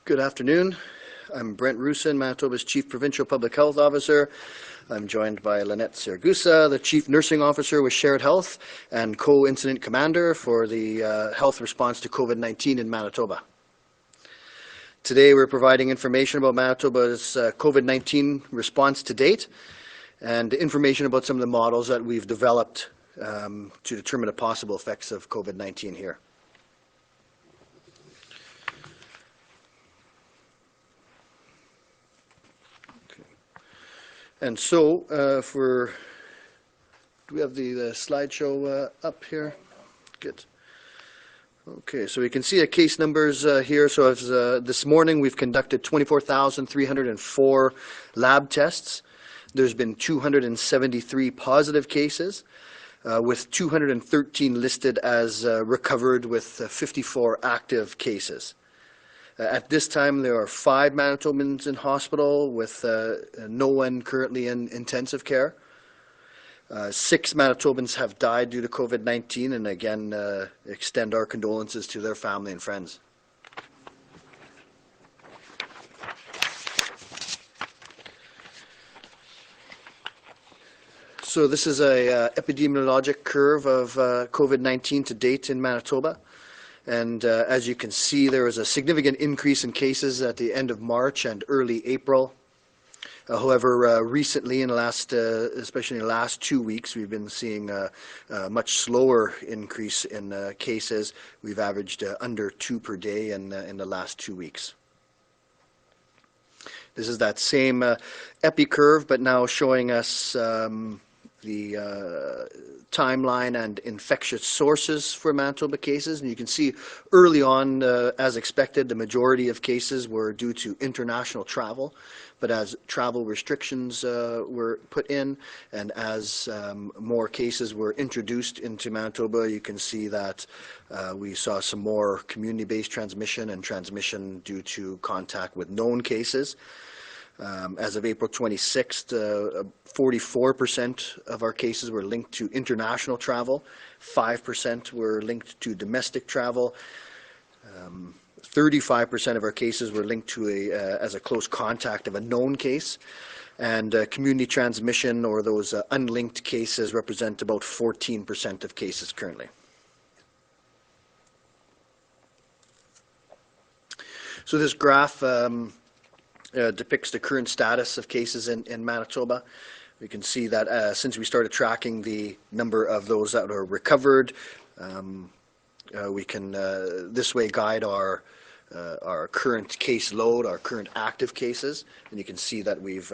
Good afternoon. I'm Brent Roussin, Manitoba's Chief Provincial Public Health Officer. I'm joined by Lanette Siragusa, the Chief Nursing Officer with Shared Health and Co-Incident Commander for the health response to COVID-19 in Manitoba. Today we're providing information about Manitoba's COVID-19 response to date and information about some of the models that we've developed to determine the possible effects of COVID-19 here. And so, do we have the slideshow up here? Good. Okay, so we can see the case numbers here. So as, this morning we've conducted 24,304 lab tests. There's been 273 positive cases, with 213 listed as recovered, with 54 active cases. At this time, there are 5 Manitobans in hospital with no one currently in intensive care. 6 Manitobans have died due to COVID-19, and again, extend our condolences to their family and friends. So this is a epidemiologic curve of COVID-19 to date in Manitoba. And as you can see, there was a significant increase in cases at the end of March and early April. However, recently, in the last, especially in the last 2 weeks, we've been seeing a much slower increase in cases. We've averaged under 2 per day in the last 2 weeks. This is that same epi curve, but now showing us the timeline and infectious sources for Manitoba cases. And you can see early on, as expected, the majority of cases were due to international travel. But as travel restrictions were put in, and as more cases were introduced into Manitoba, you can see that we saw some more community-based transmission and transmission due to contact with known cases. As of April 26th, 44% of our cases were linked to international travel, 5% were linked to domestic travel, 35% of our cases were linked to as a close contact of a known case, and community transmission, or those unlinked cases, represent about 14% of cases currently. So this graph depicts the current status of cases in Manitoba. We can see that since we started tracking the number of those that are recovered, we can this way guide our current case load, our current active cases, and you can see that we've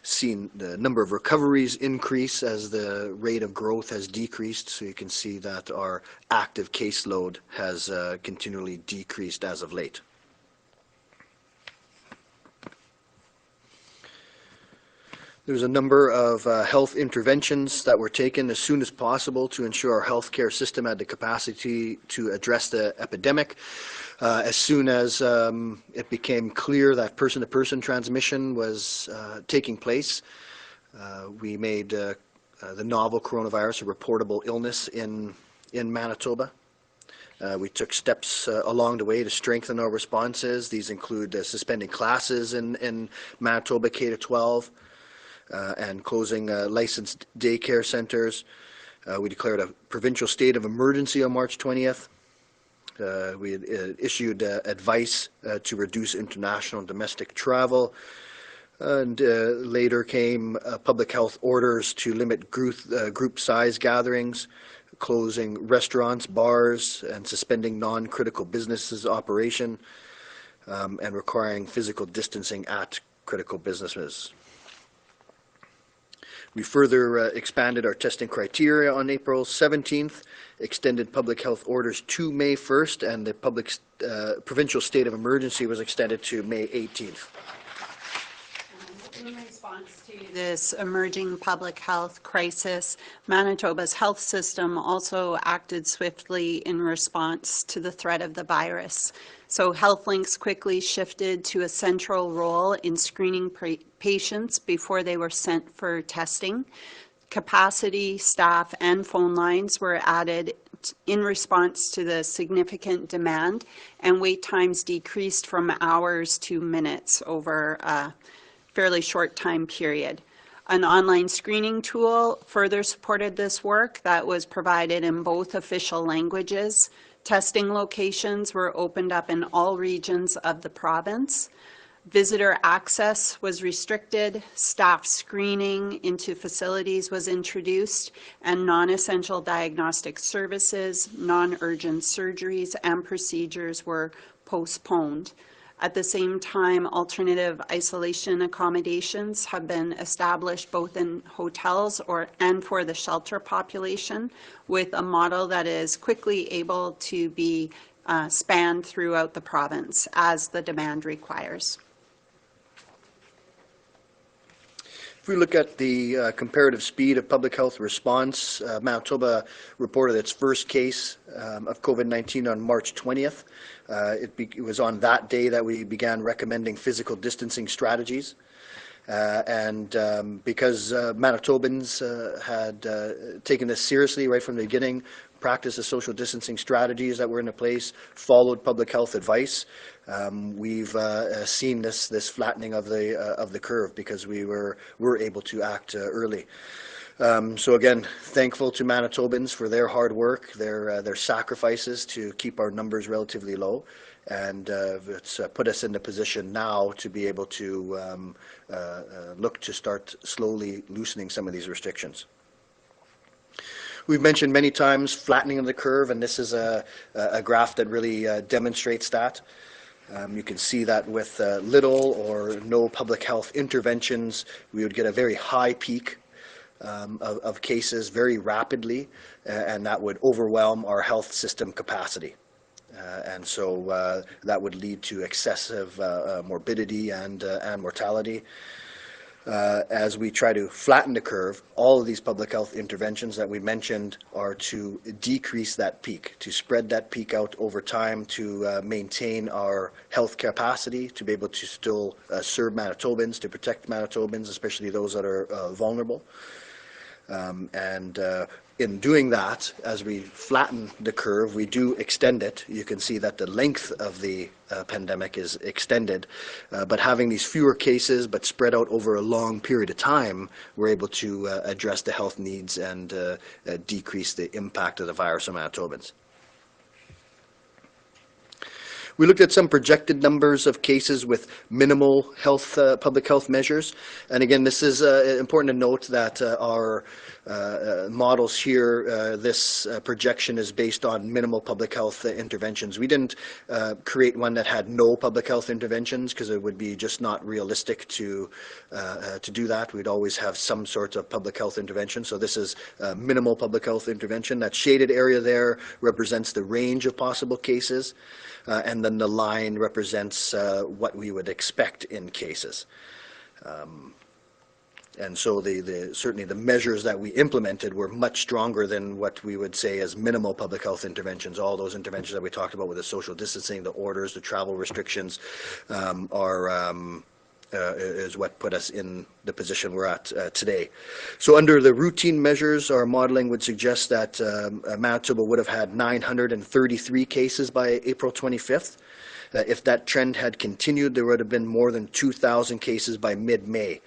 seen the number of recoveries increase as the rate of growth has decreased. So you can see that our active caseload has continually decreased as of late. There's a number of health interventions that were taken as soon as possible to ensure our healthcare system had the capacity to address the epidemic. As soon as it became clear that person-to-person transmission was taking place, we made the novel coronavirus a reportable illness in Manitoba. We took steps along the way to strengthen our responses. These include suspending classes in Manitoba K-12. And closing licensed daycare centers. We declared a provincial state of emergency on March 20th. We issued advice to reduce international and domestic travel. And later came public health orders to limit group size gatherings, closing restaurants, bars, and suspending non-critical businesses operation, and requiring physical distancing at critical businesses. We further expanded our testing criteria on April 17th, extended public health orders to May 1st, and the provincial state of emergency was extended to May 18th. In response to this emerging public health crisis, Manitoba's health system also acted swiftly in response to the threat of the virus. So HealthLinks quickly shifted to a central role in screening patients before they were sent for testing. Capacity, staff, and phone lines were added in response to the significant demand, and wait times decreased from hours to minutes over a fairly short time period. An online screening tool further supported this work that was provided in both official languages. Testing locations were opened up in all regions of the province. Visitor access was restricted, staff screening into facilities was introduced, and non-essential diagnostic services, non-urgent surgeries, and procedures were postponed. At the same time, alternative isolation accommodations have been established both in hotels and for the shelter population, with a model that is quickly able to be spanned throughout the province as the demand requires. If we look at the comparative speed of public health response, Manitoba reported its first case of COVID-19 on March 20th. It was on that day that we began recommending physical distancing strategies. Because Manitobans had taken this seriously right from the beginning, practiced the social distancing strategies that were in place, followed public health advice, we've seen this flattening of the curve because we were able to act early. So again, thankful to Manitobans for their hard work, their sacrifices to keep our numbers relatively low, and it's put us in the position now to be able to look to start slowly loosening some of these restrictions. We've mentioned many times flattening of the curve, and this is a graph that really demonstrates that. You can see that with little or no public health interventions, we would get a very high peak of cases very rapidly, and that would overwhelm our health system capacity. And so that would lead to excessive morbidity and mortality. As we try to flatten the curve, all of these public health interventions that we mentioned are to decrease that peak, to spread that peak out over time, to maintain our health capacity, to be able to still serve Manitobans, to protect Manitobans, especially those that are vulnerable. In doing that, as we flatten the curve, we do extend it. You can see that the length of the pandemic is extended, but having these fewer cases but spread out over a long period of time, we're able to address the health needs and decrease the impact of the virus on Manitobans. We looked at some projected numbers of cases with minimal health, public health measures. And again, this is important to note that our models here, this projection is based on minimal public health interventions. We didn't create one that had no public health interventions because it would be just not realistic to do that. We'd always have some sort of public health intervention. So this is minimal public health intervention. That shaded area there represents the range of possible cases. And then the line represents what we would expect in cases. And so certainly the measures that we implemented were much stronger than what we would say as minimal public health interventions. All those interventions that we talked about with the social distancing, the orders, the travel restrictions is what put us in the position we're at today. So under the routine measures, our modeling would suggest that Manitoba would have had 933 cases by April 25th. If that trend had continued, there would have been more than 2,000 cases by mid-May.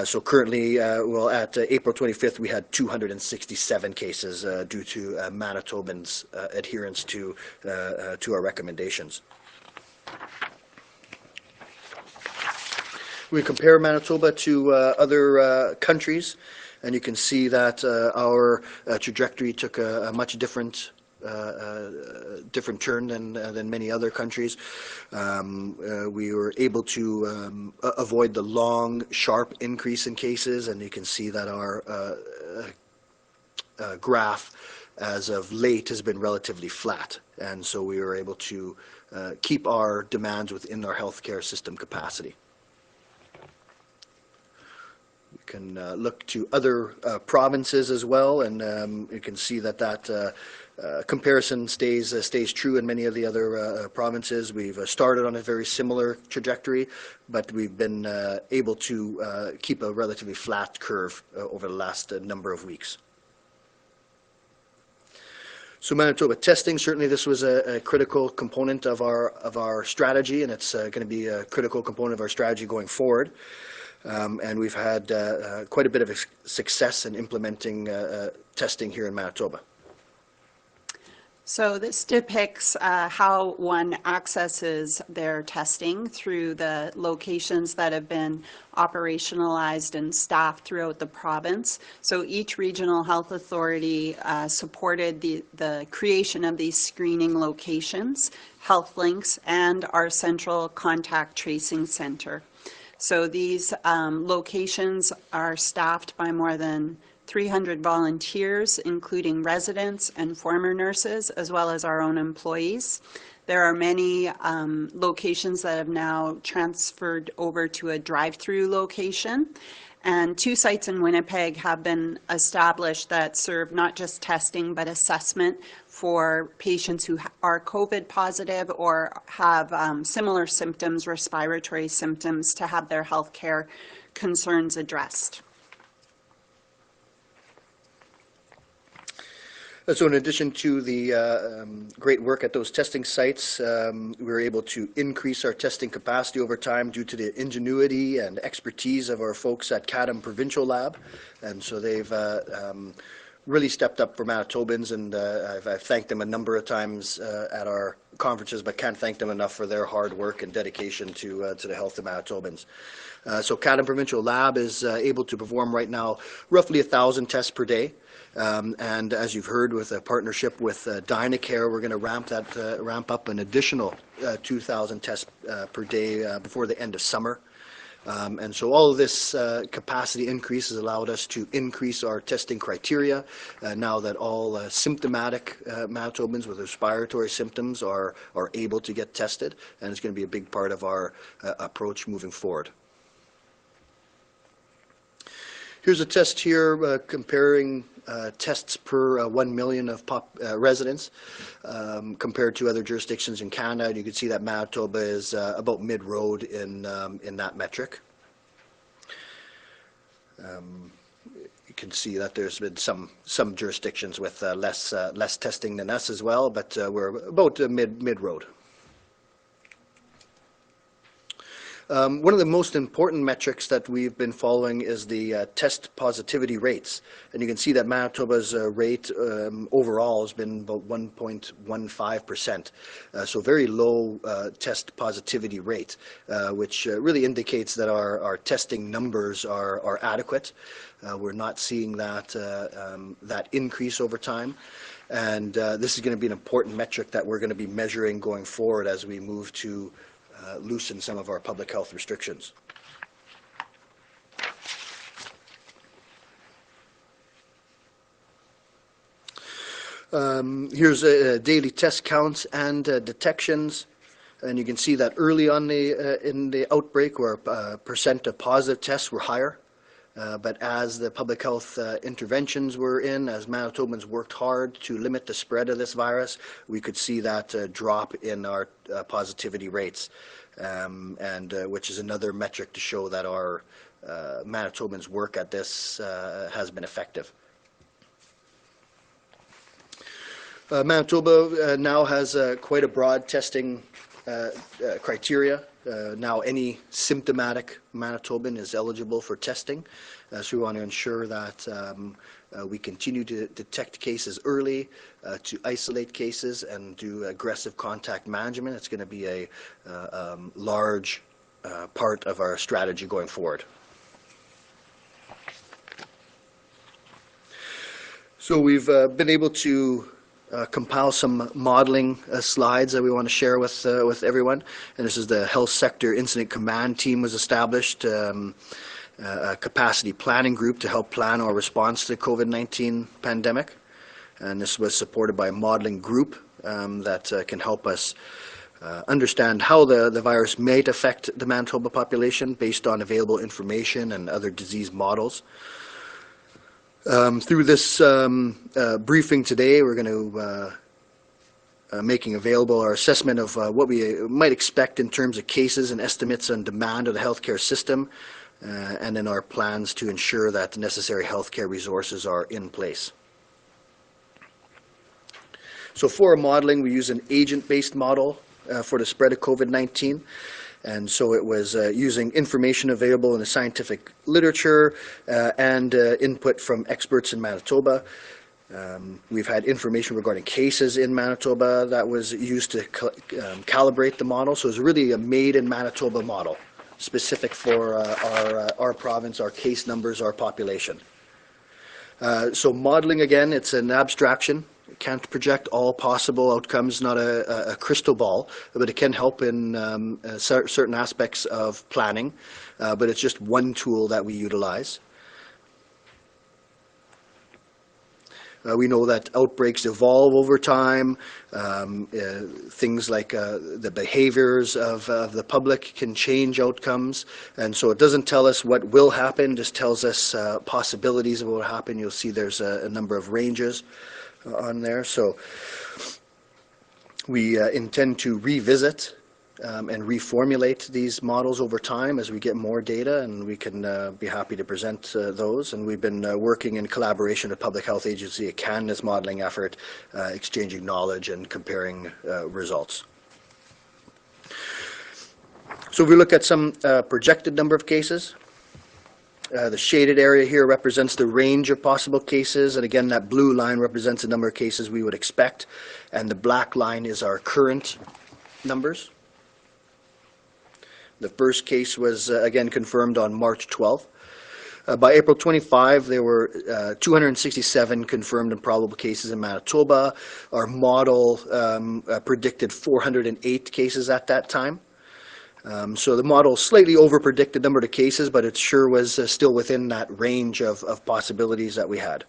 So currently, at April 25th, we had 267 cases due to Manitobans' adherence to our recommendations. We compare Manitoba to other countries, and you can see that our trajectory took a much different turn than many other countries. We were able to avoid the long, sharp increase in cases, and you can see that our graph as of late has been relatively flat, and so we were able to keep our demands within our healthcare system capacity. You can look to other provinces as well, and you can see that comparison stays true in many of the other provinces. We've started on a very similar trajectory, but we've been able to keep a relatively flat curve over the last number of weeks. So Manitoba testing, certainly this was a critical component of our strategy, and it's going to be a critical component of our strategy going forward. And we've had quite a bit of success in implementing testing here in Manitoba. So this depicts how one accesses their testing through the locations that have been operationalized and staffed throughout the province. So each regional health authority supported the creation of these screening locations, Health Links, and our central contact tracing center. So these locations are staffed by more than 300 volunteers, including residents and former nurses, as well as our own employees. There are many locations that have now transferred over to a drive-through location. And 2 sites in Winnipeg have been established that serve not just testing, but assessment for patients who are COVID positive or have similar symptoms, respiratory symptoms, to have their healthcare concerns addressed. So in addition to the great work at those testing sites, we were able to increase our testing capacity over time due to the ingenuity and expertise of our folks at CADM Provincial Lab. And so they've really stepped up for Manitobans, and I've thanked them a number of times at our conferences, but can't thank them enough for their hard work and dedication to the health of Manitobans. So CADM Provincial Lab is able to perform right now roughly 1,000 tests per day. And as you've heard, with a partnership with Dynacare, we're going to ramp up an additional 2,000 tests per day before the end of summer. And so all of this capacity increase has allowed us to increase our testing criteria now that all symptomatic Manitobans with respiratory symptoms are able to get tested, and it's going to be a big part of our approach moving forward. Here's a test here comparing tests per 1 million of residents compared to other jurisdictions in Canada. You can see that Manitoba is about mid-road in that metric. You can see that there's been some jurisdictions with less testing than us as well, but we're about mid-road. One of the most important metrics that we've been following is the test positivity rates. And you can see that Manitoba's rate overall has been about 1.15%. So very low test positivity rate, which really indicates that our testing numbers are adequate. We're not seeing that increase over time. And this is going to be an important metric that we're going to be measuring going forward as we move to loosen some of our public health restrictions. Here's daily test counts and detections, and you can see that early on in the outbreak, where percent of positive tests were higher. But as the public health interventions were in, as Manitobans worked hard to limit the spread of this virus, we could see that drop in our positivity rates, and which is another metric to show that our Manitobans' work at this has been effective. Manitoba now has quite a broad testing criteria. Now any symptomatic Manitoban is eligible for testing, so we want to ensure that we continue to detect cases early, to isolate cases and do aggressive contact management. It's going to be a large part of our strategy going forward. So we've been able to compile some modeling slides that we want to share with everyone. And this is the Health Sector Incident Command Team was established, a capacity planning group to help plan our response to the COVID-19 pandemic. And this was supported by a modeling group that can help us understand how the virus might affect the Manitoba population based on available information and other disease models. Through this briefing today, we're going to making available our assessment of what we might expect in terms of cases and estimates on demand of the healthcare system, and then our plans to ensure that the necessary healthcare resources are in place. So for our modeling, we use an agent-based model for the spread of COVID-19. And so it was using information available in the scientific literature and input from experts in Manitoba. We've had information regarding cases in Manitoba that was used to calibrate the model. So it's really a made in Manitoba model, specific for our province, our case numbers, our population. So modeling, again, it's an abstraction. It can't project all possible outcomes, not a crystal ball, but it can help in certain aspects of planning. But it's just one tool that we utilize. We know that outbreaks evolve over time. Things like the behaviors of the public can change outcomes. And so it doesn't tell us what will happen, just tells us possibilities of what will happen. You'll see there's a number of ranges on there. So we intend to revisit and reformulate these models over time as we get more data, and we can be happy to present those. And we've been working in collaboration with Public Health Agency of Canada's modeling effort, exchanging knowledge and comparing results. So if we look at some projected number of cases, the shaded area here represents the range of possible cases, and again that blue line represents the number of cases we would expect, and the black line is our current numbers. The first case was again confirmed on March 12th. By April 25, there were 267 confirmed and probable cases in Manitoba. Our model predicted 408 cases at that time. So the model slightly over-predicted the number of cases, but it sure was still within that range of possibilities that we had.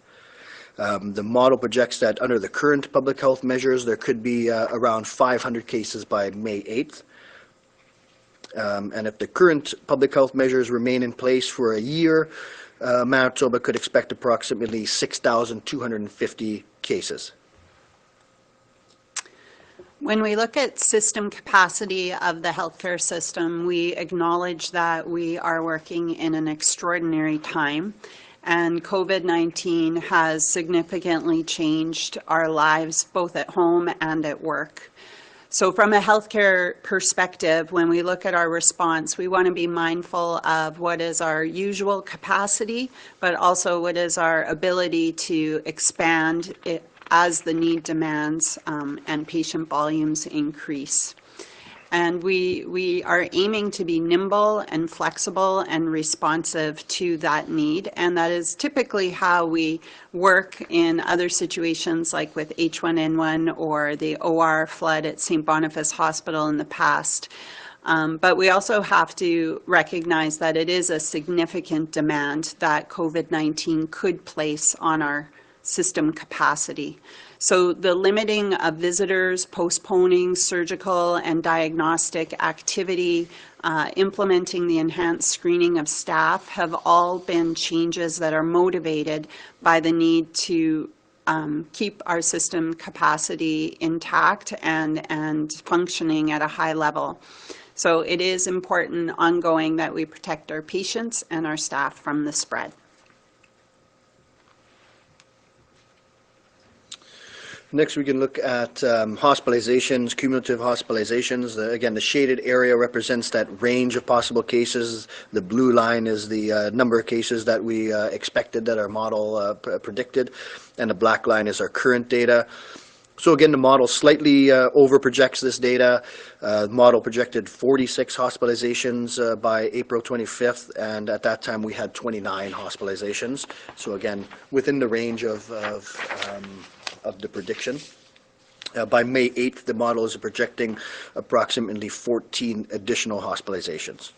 The model projects that under the current public health measures, there could be around 500 cases by May 8th. And if the current public health measures remain in place for a year, Manitoba could expect approximately 6,250 cases. When we look at system capacity of the healthcare system, we acknowledge that we are working in an extraordinary time, and COVID-19 has significantly changed our lives both at home and at work. So from a healthcare perspective, when we look at our response, we want to be mindful of what is our usual capacity, but also what is our ability to expand it as the need demands and patient volumes increase. And we are aiming to be nimble and flexible and responsive to that need. And that is typically how we work in other situations like with H1N1 or the OR flood at St. Boniface Hospital in the past. But we also have to recognize that it is a significant demand that COVID-19 could place on our system capacity. So the limiting of visitors, postponing surgical and diagnostic activity, implementing the enhanced screening of staff have all been changes that are motivated by the need to keep our system capacity intact and functioning at a high level. So it is important ongoing that we protect our patients and our staff from the spread. Next, we can look at hospitalizations, cumulative hospitalizations. Again, the shaded area represents that range of possible cases. The blue line is the number of cases that we expected that our model predicted, and the black line is our current data. So again, the model slightly over-projects this data. The model projected 46 hospitalizations by April 25th, and at that time we had 29 hospitalizations. So again, within the range of the prediction. By May 8th, the model is projecting approximately 14 additional hospitalizations.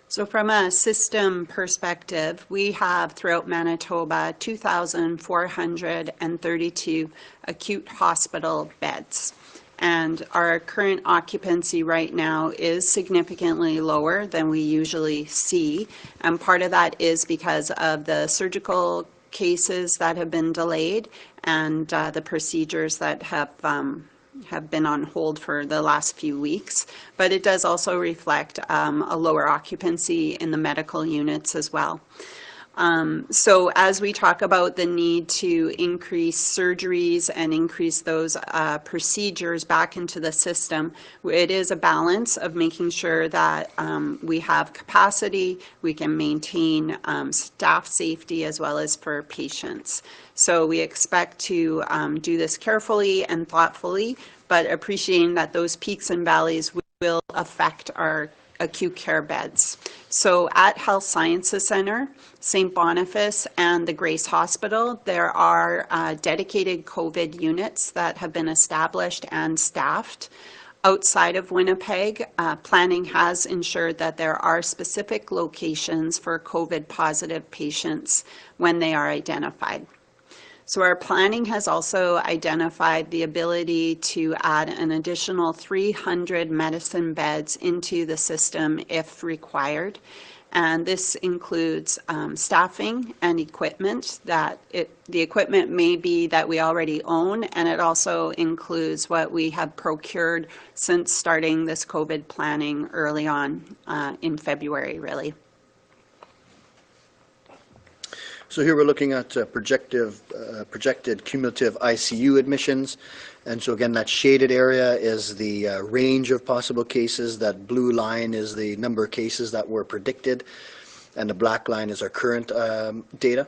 So from a system perspective, we have throughout Manitoba 2,432 acute hospital beds. And our current occupancy right now is significantly lower than we usually see. And part of that is because of the surgical cases that have been delayed and the procedures that have been on hold for the last few weeks. But it does also reflect a lower occupancy in the medical units as well. So as we talk about the need to increase surgeries and increase those procedures back into the system, it is a balance of making sure that we have capacity, we can maintain staff safety as well as for patients. So we expect to do this carefully and thoughtfully, but appreciating that those peaks and valleys will affect our acute care beds. So at Health Sciences Centre, St. Boniface, and the Grace Hospital, there are dedicated COVID units that have been established and staffed. Outside of Winnipeg, planning has ensured that there are specific locations for COVID positive patients when they are identified. So our planning has also identified the ability to add an additional 300 medicine beds into the system if required. And this includes staffing and equipment. The equipment may be that we already own, and it also includes what we have procured since starting this COVID planning early on in February, really. So here we're looking at projected cumulative ICU admissions. And so again, that shaded area is the range of possible cases. That blue line is the number of cases that were predicted. And the black line is our current data.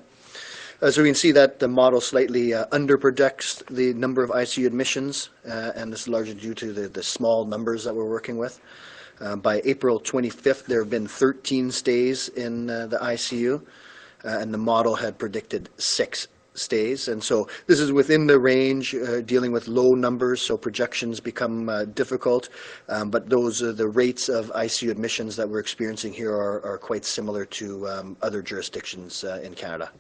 So we can see that the model slightly underprojects the number of ICU admissions. And this is largely due to the small numbers that we're working with. By April 25th, there have been 13 stays in the ICU. And the model had predicted 6 stays. And so this is within the range, dealing with low numbers, so projections become difficult. But those are the rates of ICU admissions that we're experiencing here are quite similar to other jurisdictions in Canada.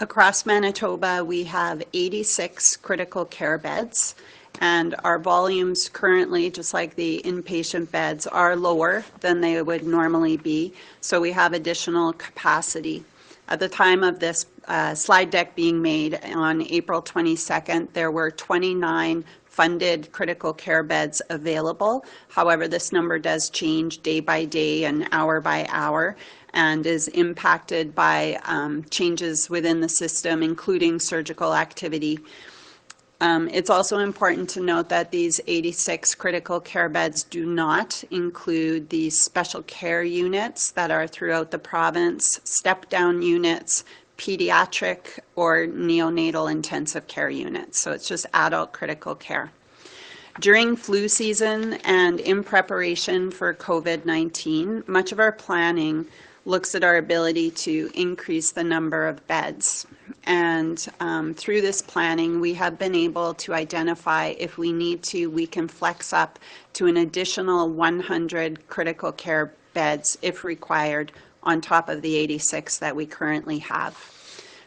Across Manitoba, we have 86 critical care beds. And our volumes currently, just like the inpatient beds, are lower than they would normally be. So we have additional capacity. At the time of this slide deck being made on April 22nd, there were 29 funded critical care beds available. However, this number does change day by day and hour by hour, and is impacted by changes within the system, including surgical activity. It's also important to note that these 86 critical care beds do not include the special care units that are throughout the province, step-down units, pediatric or neonatal intensive care units. So it's just adult critical care. During flu season and in preparation for COVID-19, much of our planning looks at our ability to increase the number of beds. And through this planning, we have been able to identify if we need to, we can flex up to an additional 100 critical care beds if required on top of the 86 that we currently have.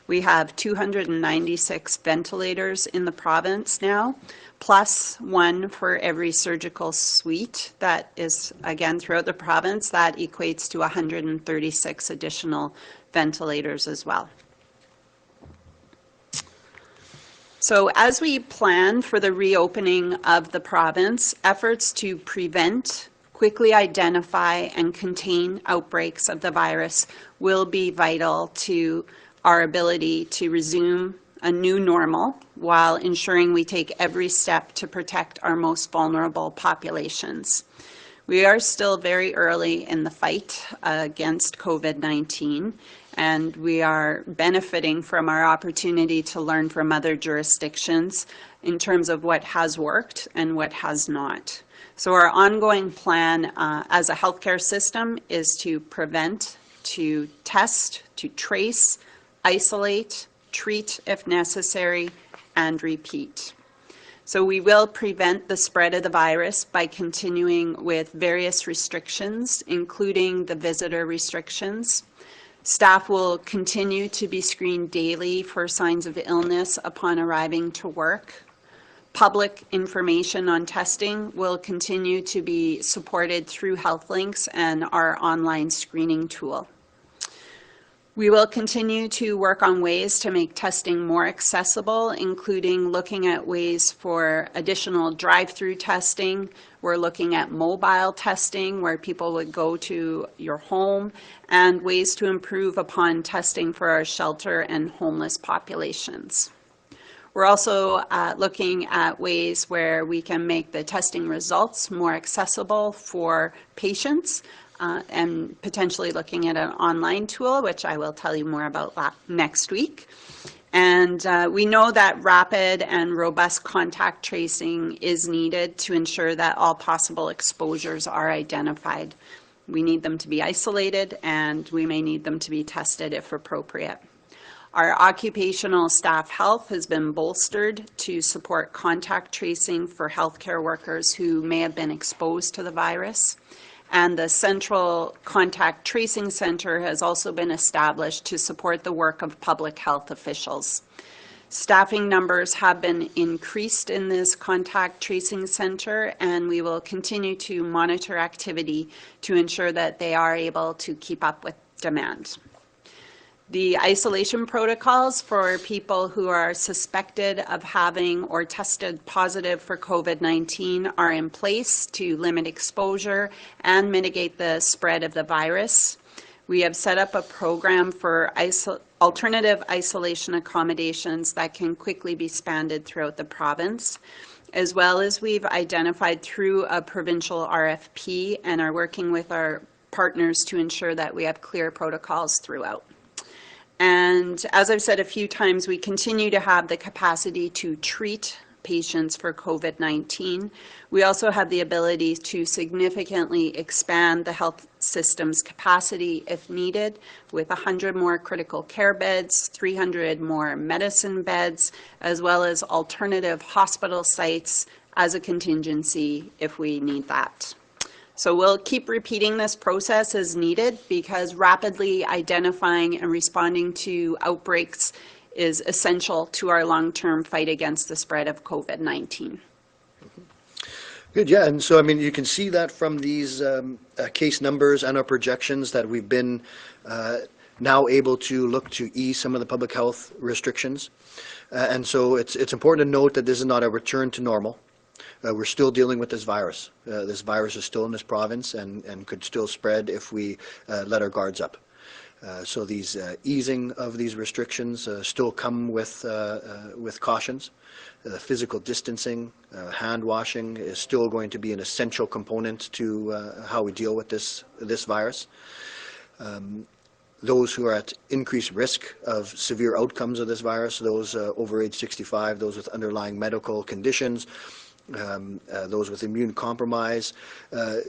We have 296 ventilators in the province now, plus one for every surgical suite that is, again, throughout the province. That equates to 136 additional ventilators as well. So as we plan for the reopening of the province, efforts to prevent, quickly identify, and contain outbreaks of the virus will be vital to our ability to resume a new normal while ensuring we take every step to protect our most vulnerable populations. We are still very early in the fight against COVID-19, and we are benefiting from our opportunity to learn from other jurisdictions in terms of what has worked and what has not. So our ongoing plan as a healthcare system is to prevent, to test, to trace, isolate, treat if necessary, and repeat. So we will prevent the spread of the virus by continuing with various restrictions, including the visitor restrictions. Staff will continue to be screened daily for signs of illness upon arriving to work. Public information on testing will continue to be supported through HealthLinks and our online screening tool. We will continue to work on ways to make testing more accessible, including looking at ways for additional drive-through testing. We're looking at mobile testing, where people would go to your home, and ways to improve upon testing for our shelter and homeless populations. We're also looking at ways where we can make the testing results more accessible for patients, and potentially looking at an online tool, which I will tell you more about next week. And we know that rapid and robust contact tracing is needed to ensure that all possible exposures are identified. We need them to be isolated, and we may need them to be tested if appropriate. Our occupational staff health has been bolstered to support contact tracing for healthcare workers who may have been exposed to the virus. And the Central Contact Tracing Center has also been established to support the work of public health officials. Staffing numbers have been increased in this contact tracing center, and we will continue to monitor activity to ensure that they are able to keep up with demand. The isolation protocols for people who are suspected of having or tested positive for COVID-19 are in place to limit exposure and mitigate the spread of the virus. We have set up a program for alternative isolation accommodations that can quickly be expanded throughout the province, as well as we've identified through a provincial RFP and are working with our partners to ensure that we have clear protocols throughout. And as I've said a few times, we continue to have the capacity to treat patients for COVID-19. We also have the ability to significantly expand the health system's capacity if needed, with 100 more critical care beds, 300 more medicine beds, as well as alternative hospital sites as a contingency if we need that. So we'll keep repeating this process as needed, because rapidly identifying and responding to outbreaks is essential to our long-term fight against the spread of COVID-19. Good, yeah, and so I mean you can see that from these case numbers and our projections that we've been now able to look to ease some of the public health restrictions. And so it's important to note that this is not a return to normal. We're still dealing with this virus. This virus is still in this province and could still spread if we let our guards up. So these easing of these restrictions still come with cautions. Physical distancing, hand washing is still going to be an essential component to how we deal with this virus. Those who are at increased risk of severe outcomes of this virus, those over age 65, those with underlying medical conditions, those with immune compromise,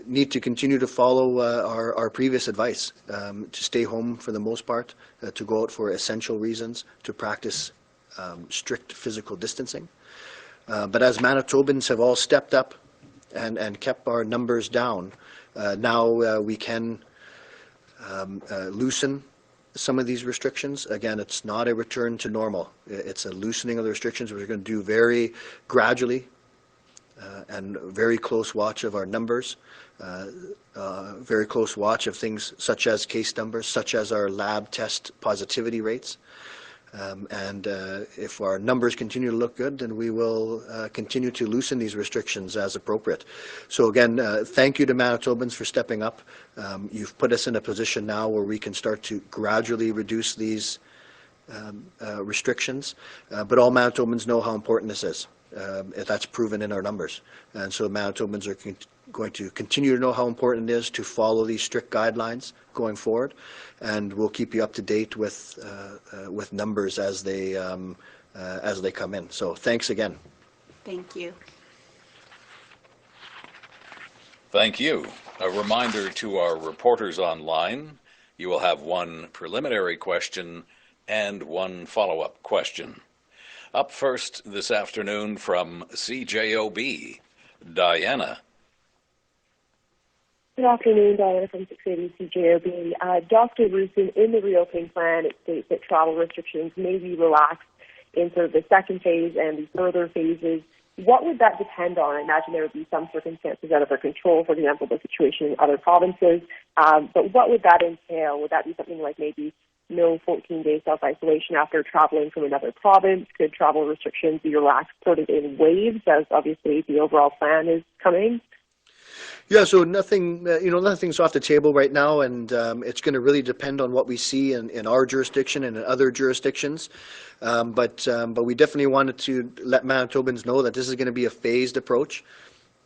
need to continue to follow our previous advice, to stay home for the most part, to go out for essential reasons, to practice strict physical distancing. But as Manitobans have all stepped up and kept our numbers down, now we can loosen some of these restrictions. Again, it's not a return to normal. It's a loosening of the restrictions. We're going to do very gradually, and very close watch of our numbers, very close watch of things such as case numbers, such as our lab test positivity rates. And if our numbers continue to look good, then we will continue to loosen these restrictions as appropriate. So again, thank you to Manitobans for stepping up. You've put us in a position now where we can start to gradually reduce these restrictions, but all Manitobans know how important this is. That's proven in our numbers, and so Manitobans are going to continue to know how important it is to follow these strict guidelines going forward, and we'll keep you up to date with numbers as they come in. So thanks again. Thank you. Thank you. A reminder to our reporters online, you will have one preliminary question and one follow-up question. Up first this afternoon from CJOB, Diana. Good afternoon, Diana from 680 CJOB. Dr. Roussin, in the reopening plan, it states that travel restrictions may be relaxed in sort of the second phase and the further phases. What would that depend on? I imagine there would be some circumstances out of our control, for example, the situation in other provinces. But what would that entail? Would that be something like maybe no 14-day self-isolation after traveling from another province? Could travel restrictions be relaxed sort of in waves, as obviously the overall plan is coming? Yeah, so nothing, nothing's off the table right now, and it's going to really depend on what we see in our jurisdiction and in other jurisdictions. But we definitely wanted to let Manitobans know that this is going to be a phased approach.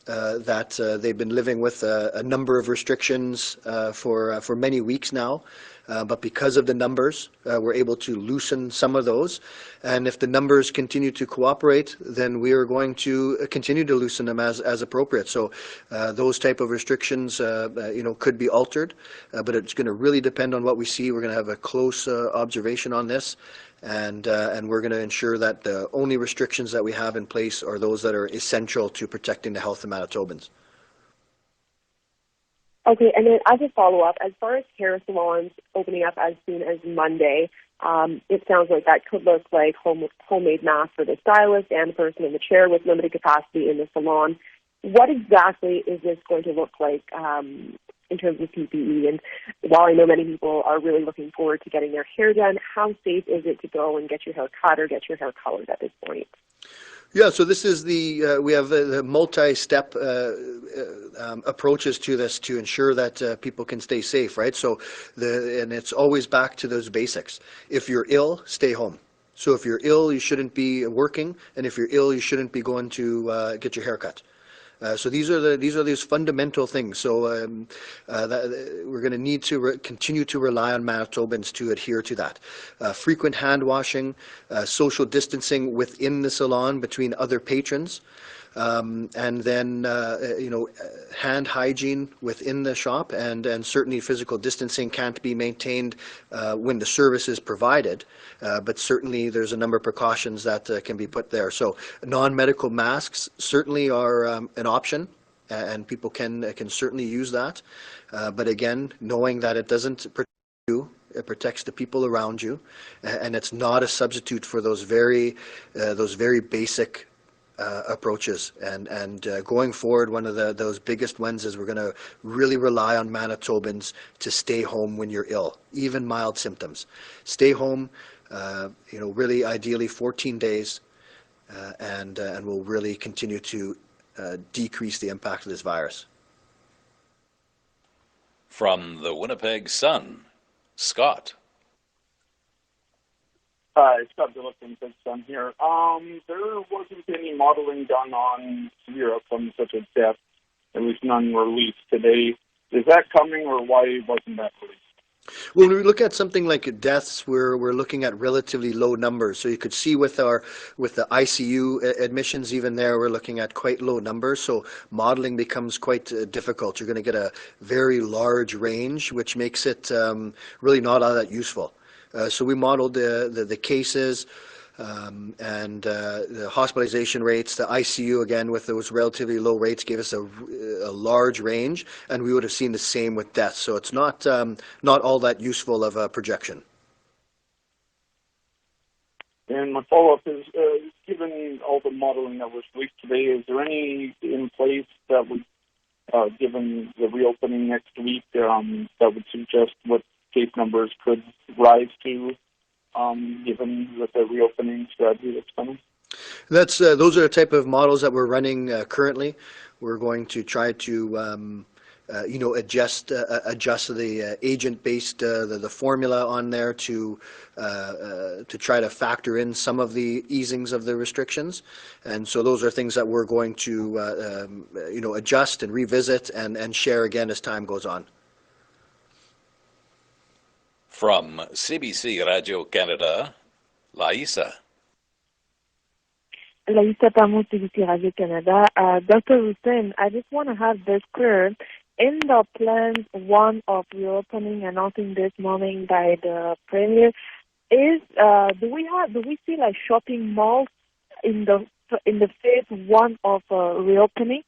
That they've been living with a number of restrictions for many weeks now. But because of the numbers, we're able to loosen some of those. And if the numbers continue to cooperate, then we are going to continue to loosen them as appropriate. So those type of restrictions, could be altered, but it's going to really depend on what we see. We're going to have a close observation on this. And we're going to ensure that the only restrictions that we have in place are those that are essential to protecting the health of Manitobans. Okay, and then as a follow-up, as far as hair salons opening up as soon as Monday, it sounds like that could look like homemade masks for the stylist and the person in the chair with limited capacity in the salon. What exactly is this going to look like in terms of PPE? And while I know many people are really looking forward to getting their hair done, how safe is it to go and get your hair cut or get your hair colored at this point? Yeah, so this is we have the multi-step approaches to this to ensure that people can stay safe, right? So and it's always back to those basics. If you're ill, stay home. So if you're ill, you shouldn't be working, and if you're ill, you shouldn't be going to get your hair cut. So these are these fundamental things. So we're going to need to continue to rely on Manitobans to adhere to that. Frequent hand washing, social distancing within the salon between other patrons, and then hand hygiene within the shop, and certainly physical distancing can't be maintained when the service is provided, but certainly there's a number of precautions that can be put there. So non-medical masks certainly are an option, and people can certainly use that, but again, knowing that it doesn't protect you, it protects the people around you, and it's not a substitute for those very basic approaches. And going forward, one of those biggest ones is we're going to really rely on Manitobans to stay home when you're ill, even mild symptoms. Stay home, really ideally 14 days, and we'll really continue to decrease the impact of this virus. From the Winnipeg Sun, Scott. Hi, Scott Dillon from Winnipeg Sun here. There wasn't any modeling done on severe outcomes such as death. At least none were released today. Is that coming, or why wasn't that released? Well, when we look at something like deaths, we're looking at relatively low numbers. So you could see with the ICU admissions, even there, we're looking at quite low numbers. So modeling becomes quite difficult. You're going to get a very large range, which makes it really not all that useful. So we modeled the cases and the hospitalization rates. The ICU, again, with those relatively low rates, gave us a large range, and we would have seen the same with deaths. So it's not all that useful of a projection. And my follow-up is, given all the modeling that was released today, is there any in place that would, given the reopening next week, that would suggest what case numbers could rise to, given that the reopening strategy that's coming? Those are the type of models that we're running currently. We're going to try to adjust the agent-based the formula on there to try to factor in some of the easings of the restrictions, and so those are things that we're going to adjust and revisit and share again as time goes on. From CBC Radio Canada, Laisa. Laisa Pamo, CBC Radio Canada. Dr. Roussin, I just want to have this clear. In the plans, one of reopening announcing this morning by the Premier is do we see like shopping malls in the phase one of reopening?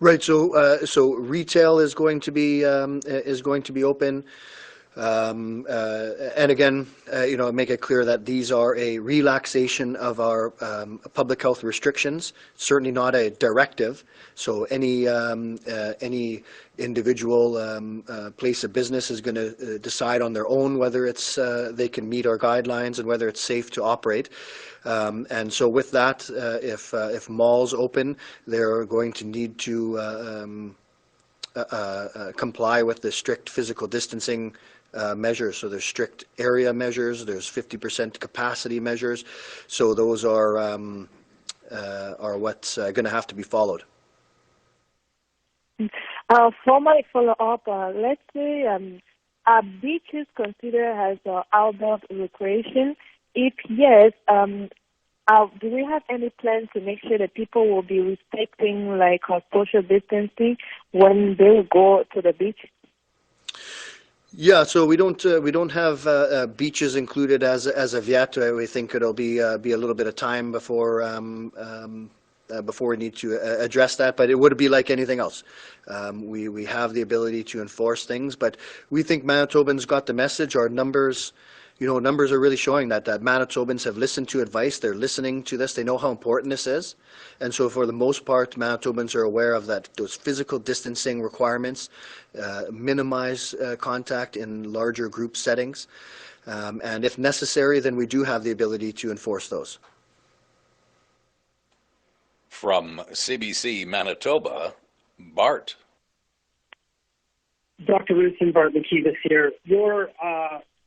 Right. So retail is going to be open. And again, make it clear that these are a relaxation of our public health restrictions, certainly not a directive. So any individual place of business is going to decide on their own whether it's they can meet our guidelines and whether it's safe to operate. And so with that, if malls open, they're going to need to comply with the strict physical distancing measures. So there's strict area measures, there's 50% capacity measures. So those are what's going to have to be followed. For my follow-up, let's say are beaches considered as outdoor recreation? If yes, do we have any plans to make sure that people will be respecting social distancing when they will go to the beach? Yeah, so we don't have beaches included as of yet. We think it'll be a little bit of time before we need to address that, but it would be like anything else. We have the ability to enforce things, but we think Manitobans got the message. Our numbers are really showing that Manitobans have listened to advice. They're listening to this. They know how important this is. And so for the most part, Manitobans are aware of that. Those physical distancing requirements, minimize contact in larger group settings. And if necessary, then we do have the ability to enforce those. From CBC Manitoba, Bart. Dr. Roussin, Bart McKeevis here. Your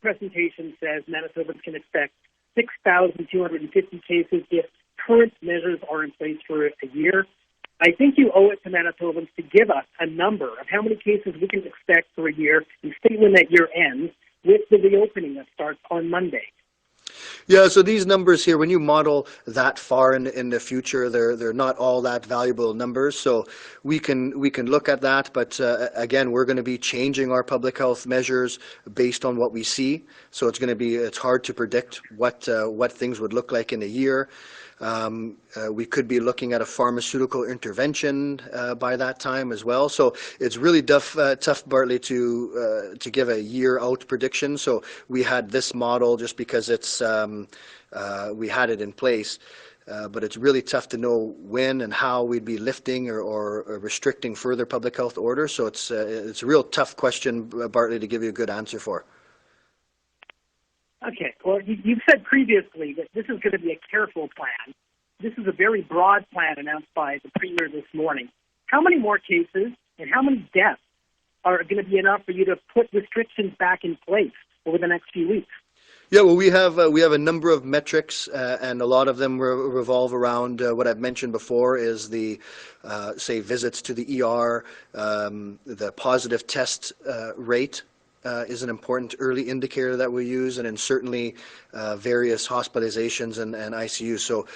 presentation says Manitobans can expect 6,250 cases if current measures are in place for a year. I think you owe it to Manitobans to give us a number of how many cases we can expect for a year and state when that year ends with the reopening that starts on Monday. Yeah, so these numbers here, when you model that far in the future, they're not all that valuable numbers. So we can look at that, but again, we're going to be changing our public health measures based on what we see. So it's hard to predict what things would look like in a year. We could be looking at a pharmaceutical intervention by that time as well. So it's really tough, Bartley, to give a year-out prediction. So we had this model just because we had it in place. But it's really tough to know when and how we'd be lifting or restricting further public health orders. So it's a real tough question, Bartley, to give you a good answer for. Okay. Well, you've said previously that this is going to be a careful plan. This is a very broad plan announced by the Premier this morning. How many more cases and how many deaths are going to be enough for you to put restrictions back in place over the next few weeks? Yeah, well, we have a number of metrics, and a lot of them revolve around what I've mentioned before is the, say, visits to the ER, the positive test rate. Is an important early indicator that we use, and then certainly various hospitalizations and ICU. So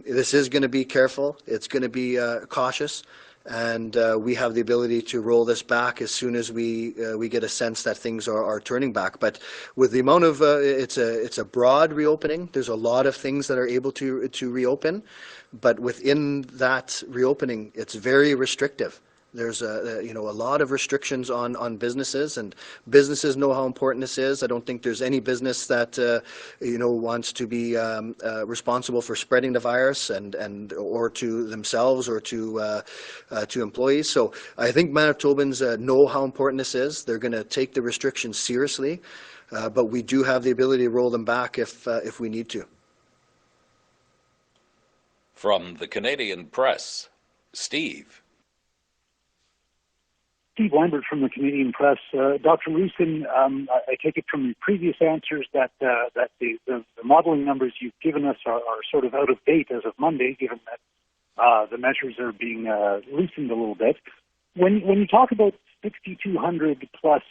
this is going to be careful. It's going to be cautious, and we have the ability to roll this back as soon as we get a sense that things are turning back. But with the amount of it's a broad reopening. There's a lot of things that are able to reopen, but within that reopening, it's very restrictive. There's a lot of restrictions on businesses, and businesses know how important this is. I don't think there's any business that wants to be responsible for spreading the virus and or to themselves or to employees. So I think Manitobans know how important this is. They're going to take the restrictions seriously, but we do have the ability to roll them back if we need to. From the Canadian Press, Steve. Steve Lambert from the Canadian Press. Dr. Roussin, I take it from your previous answers that the modeling numbers you've given us are sort of out of date as of Monday, given that the measures are being loosened a little bit. When you talk about 6,200 plus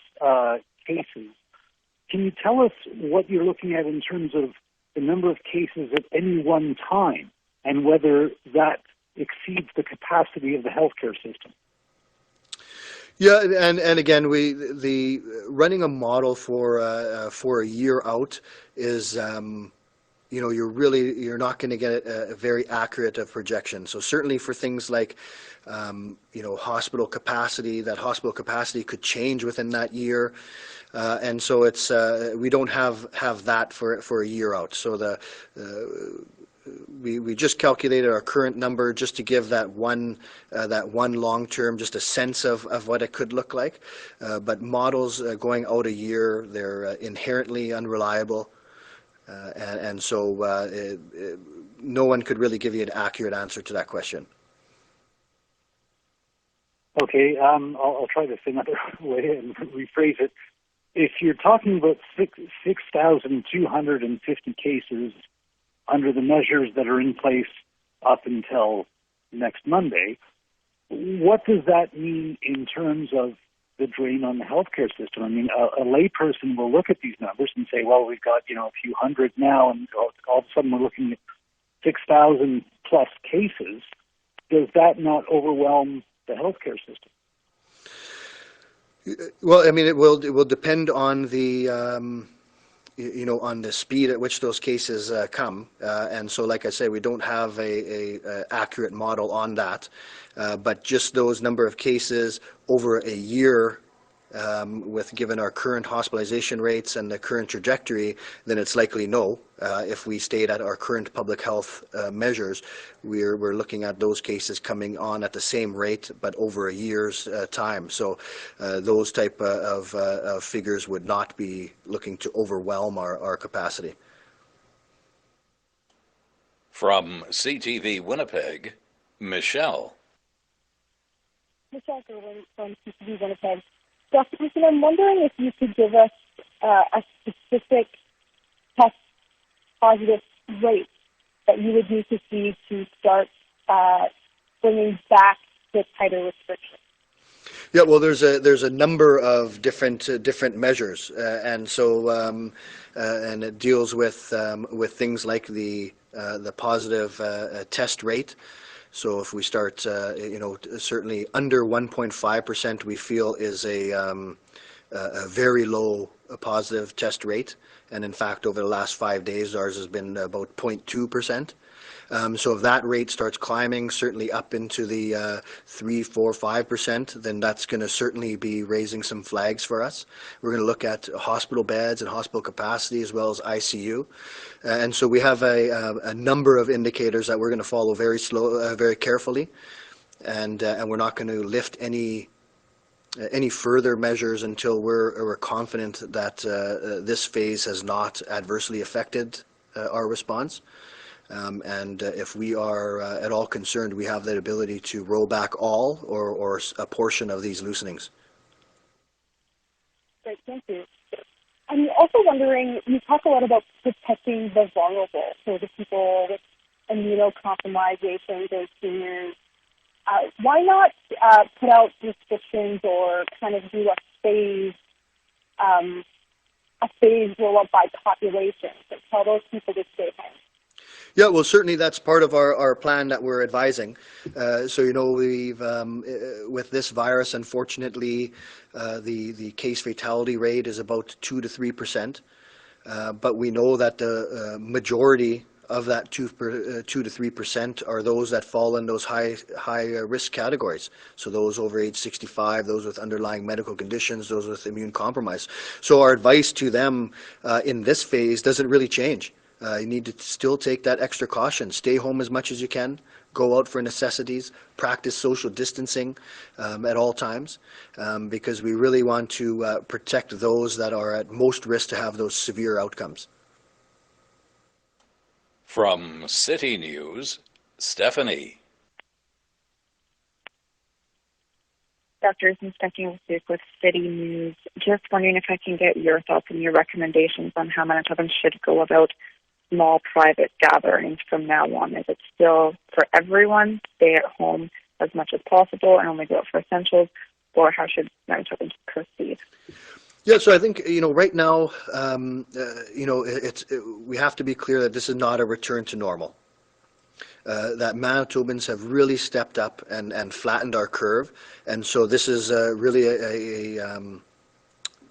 cases, can you tell us what you're looking at in terms of the number of cases at any one time and whether that exceeds the capacity of the healthcare system? Yeah, and again, the running a model for a year out is you're not going to get a very accurate projection. So certainly for things like hospital capacity, that hospital capacity could change within that year. And so it's we don't have that for a year out. So we just calculated our current number just to give that one long term, just a sense of what it could look like. But models going out a year, they're inherently unreliable, and so no one could really give you an accurate answer to that question. Okay, I'll try this another way and rephrase it. If you're talking about 6,250 cases under the measures that are in place up until next Monday, what does that mean in terms of the drain on the healthcare system? I mean, a layperson will look at these numbers and say, well, we've got, a few hundred now, and all of a sudden we're looking at 6,000 plus cases. Does that not overwhelm the healthcare system? Well, I mean, it will depend on the on the speed at which those cases come, and so, like I say, we don't have a accurate model on that, but just those number of cases over a year, with given our current hospitalization rates and the current trajectory, then it's likely no. If we stayed at our current public health measures, we're looking at those cases coming on at the same rate, but over a year's time. So those type of figures would not be looking to overwhelm our capacity. From CTV Winnipeg, Michelle. Michelle Gerwin from CTV Winnipeg. Dr. Roussin, I'm wondering if you could give us a specific test positive rate that you would need to see to start bringing back the tighter restrictions. Yeah, well, there's a number of different measures, and so and it deals with things like the positive test rate. So if we start, certainly under 1.5%, we feel is a very low positive test rate. And in fact, over the last 5 days, ours has been about 0.2%. So if that rate starts climbing, certainly up into the 3, 4, 5%, then that's going to certainly be raising some flags for us. We're going to look at hospital beds and hospital capacity as well as ICU. And so we have a number of indicators that we're going to follow very carefully, and we're not going to lift any further measures until we're confident that this phase has not adversely affected our response. And if we are at all concerned, we have that ability to roll back all or a portion of these loosenings. Great, thank you. I'm also wondering, you talk a lot about protecting the vulnerable, so the people with immunocompromisations or seniors. Why not put out restrictions or kind of do a phase roll-up by population to tell those people to stay home? Yeah, well, certainly that's part of our plan that we're advising. So, we've, with this virus, unfortunately, the case fatality rate is about 2 to 3%. But we know that the majority of that 2 to 3% are those that fall in those high risk categories. So those over age 65, those with underlying medical conditions, those with immune compromise. So our advice to them in this phase doesn't really change. You need to still take that extra caution. Stay home as much as you can. Go out for necessities. Practice social distancing at all times, because we really want to protect those that are at most risk to have those severe outcomes. From City News, Stephanie. Dr. Stephanie with City News. Just wondering if I can get your thoughts and your recommendations on how Manitobans should go about small private gatherings from now on. Is it still for everyone, stay at home as much as possible and only go out for essentials, or how should Manitobans proceed? Yeah, so I think, right now, we have to be clear that this is not a return to normal. That Manitobans have really stepped up and flattened our curve, and so this is really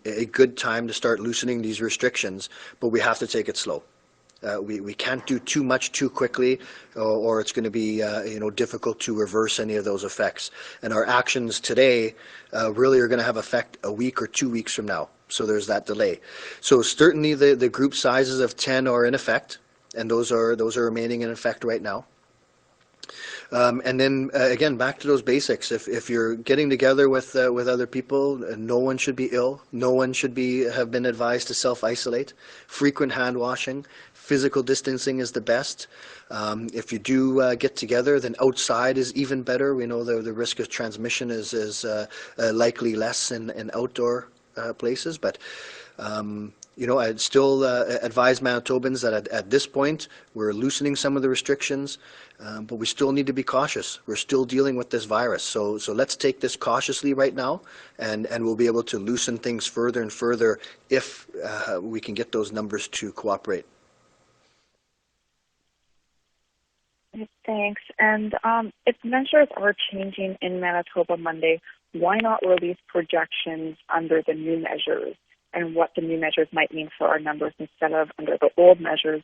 a good time to start loosening these restrictions, but we have to take it slow. We can't do too much too quickly, or it's going to be difficult to reverse any of those effects. And our actions today really are going to have effect a week or 2 weeks from now. So there's that delay. So certainly the group sizes of 10 are in effect, and those are remaining in effect right now. And then again, back to those basics. If you're getting together with other people, no one should be ill. No one should have been advised to self-isolate. Frequent hand washing, physical distancing is the best. If you do get together, then outside is even better. We know the risk of transmission is likely less in outdoor places, but. I'd still advise Manitobans that at this point we're loosening some of the restrictions, but we still need to be cautious. We're still dealing with this virus, so let's take this cautiously right now, and we'll be able to loosen things further and further if we can get those numbers to cooperate. Thanks. And if measures are changing in Manitoba Monday, why not release projections under the new measures and what the new measures might mean for our numbers instead of under the old measures,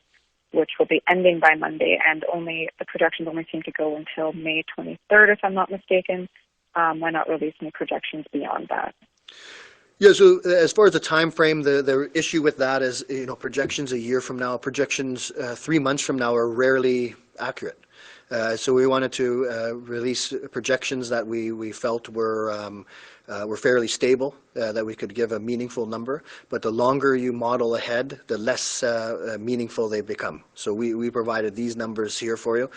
which will be ending by Monday, and the projections only seem to go until May 23rd, if I'm not mistaken. Why not release any projections beyond that? Yeah, so as far as the time frame, the issue with that is, projections a year from now, projections 3 months from now are rarely accurate. So we wanted to release projections that we felt were fairly stable, that we could give a meaningful number. But the longer you model ahead, the less meaningful they become. So we provided these numbers here for you.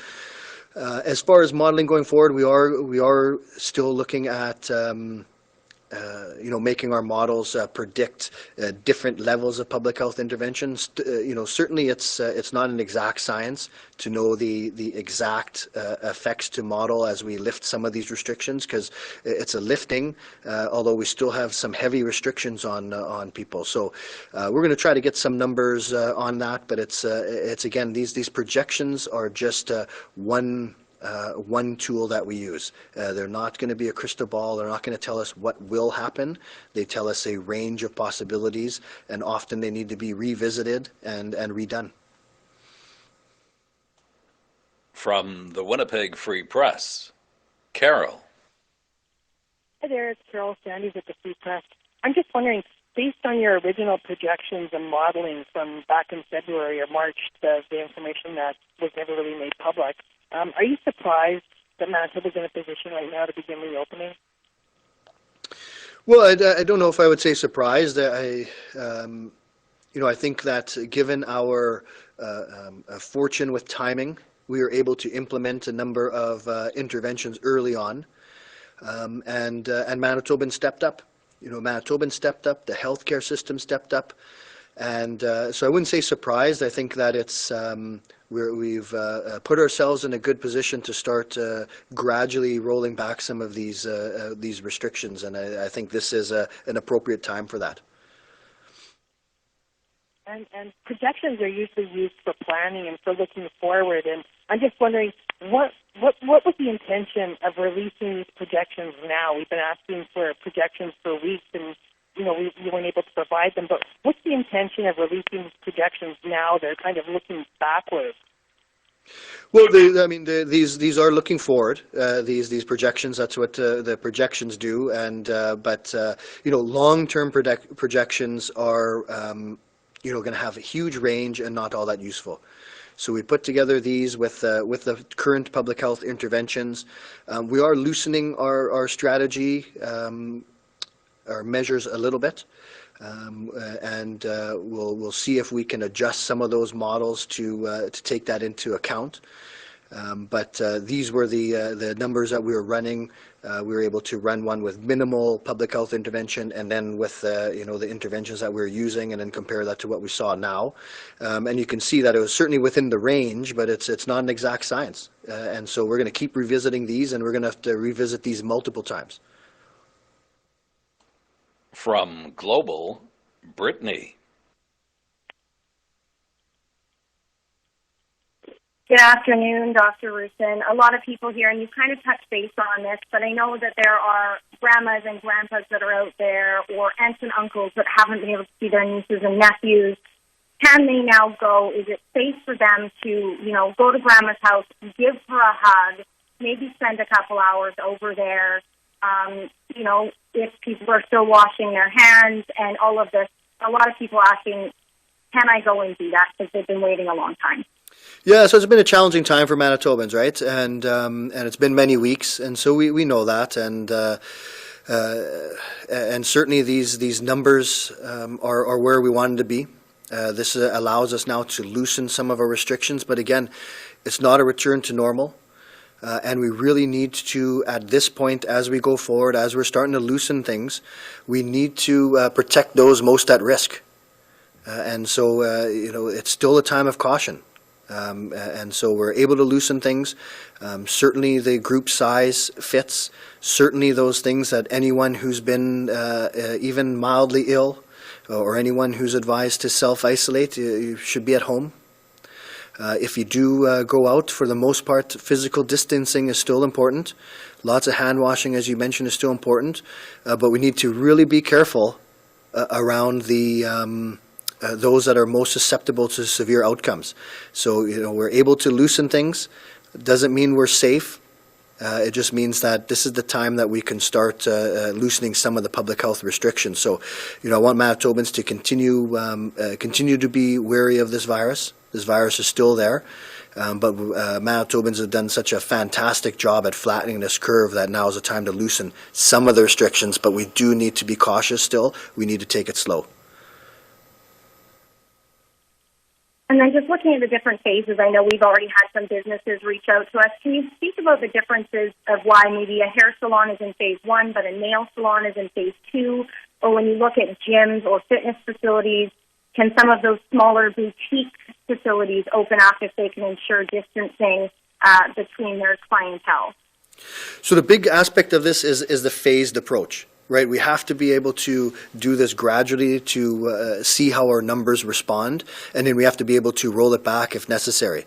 As far as modeling going forward, we are still looking at making our models predict different levels of public health interventions. Certainly it's not an exact science to know the exact effects to model as we lift some of these restrictions, because it's a lifting, although we still have some heavy restrictions on people. So we're going to try to get some numbers on that, but it's again, these projections are just one tool that we use. They're not going to be a crystal ball. They're not going to tell us what will happen. They tell us a range of possibilities, and often they need to be revisited and redone. From the Winnipeg Free Press, Carol. Hi there, it's Carol Sandys at the Free Press. I'm just wondering, based on your original projections and modeling from back in February or March, the information that was never really made public, are you surprised that Manitoba's in a position right now to begin reopening? Well, I don't know if I would say surprised. I think that given our fortune with timing, we were able to implement a number of interventions early on, and Manitobans stepped up. Manitobans stepped up. The healthcare system stepped up. And so I wouldn't say surprised. I think that it's we've put ourselves in a good position to start gradually rolling back some of these restrictions, and I think this is an appropriate time for that. And projections are usually used for planning and for looking forward. And I'm just wondering, what was the intention of releasing these projections now? We've been asking for projections for weeks, and we weren't able to provide them. But what's the intention of releasing these projections now? They're kind of looking backwards. Well, these are looking forward. These projections. That's what the projections do. And but long-term projections are going to have a huge range and not all that useful. So we put together these with the current public health interventions. We are loosening our strategy, our measures a little bit, and we'll see if we can adjust some of those models to take that into account. But these were the numbers that we were running. We were able to run one with minimal public health intervention, and then with the interventions that we were using, and then compare that to what we saw now. And you can see that it was certainly within the range, but it's not an exact science. And so we're going to keep revisiting these, and we're going to have to revisit these multiple times. From Global, Brittany. Good afternoon, Dr. Roussin. A lot of people here, and you've kind of touched base on this, but I know that there are grandmas and grandpas that are out there, or aunts and uncles that haven't been able to see their nieces and nephews. can they now go? Is it safe for them to, go to grandma's house, give her a hug, maybe spend a couple hours over there? If people are still washing their hands and all of this, a lot of people asking, can I go and do that? Because they've been waiting a long time. Yeah, so it's been a challenging time for Manitobans, right? And it's been many weeks, and so we know that, and certainly these numbers are where we wanted to be. This allows us now to loosen some of our restrictions, but again, it's not a return to normal. And we really need to, at this point, as we go forward, as we're starting to loosen things, we need to protect those most at risk. And so, it's still a time of caution. And so we're able to loosen things. Certainly the group size fits. Certainly those things that anyone who's been even mildly ill or anyone who's advised to self-isolate, you should be at home. If you do go out, for the most part, physical distancing is still important. Lots of hand washing, as you mentioned, is still important. But we need to really be careful around those that are most susceptible to severe outcomes. So, we're able to loosen things. It doesn't mean we're safe. It just means that this is the time that we can start loosening some of the public health restrictions. So, I want Manitobans to continue to be wary of this virus. This virus is still there, but Manitobans have done such a fantastic job at flattening this curve that now is the time to loosen some of the restrictions, but we do need to be cautious still. We need to take it slow. And then just looking at the different phases, I know we've already had some businesses reach out to us. Can you speak about the differences of why maybe a hair salon is in phase 1, but a nail salon is in phase 2? Or when you look at gyms or fitness facilities, can some of those smaller boutique facilities open up if they can ensure distancing between their clientele? So the big aspect of this is the phased approach. Right, we have to be able to do this gradually to see how our numbers respond, and then we have to be able to roll it back if necessary.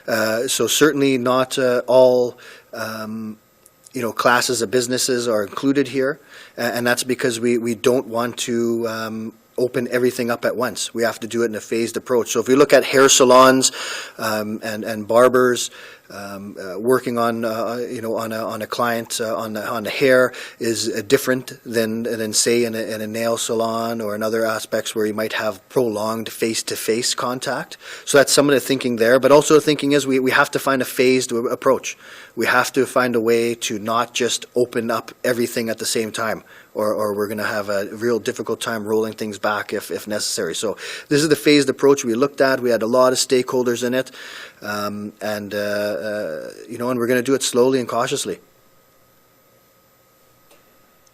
So certainly not all classes of businesses are included here, and that's because we don't want to open everything up at once. We have to do it in a phased approach. So if we look at hair salons and barbers, working on on a client on the hair is different than say in a nail salon or in other aspects where you might have prolonged face-to-face contact. So that's some of the thinking there. But also the thinking is we have to find a phased approach. We have to find a way to not just open up everything at the same time, or we're going to have a real difficult time rolling things back if necessary. So this is the phased approach we looked at. We had a lot of stakeholders in it, and we're going to do it slowly and cautiously.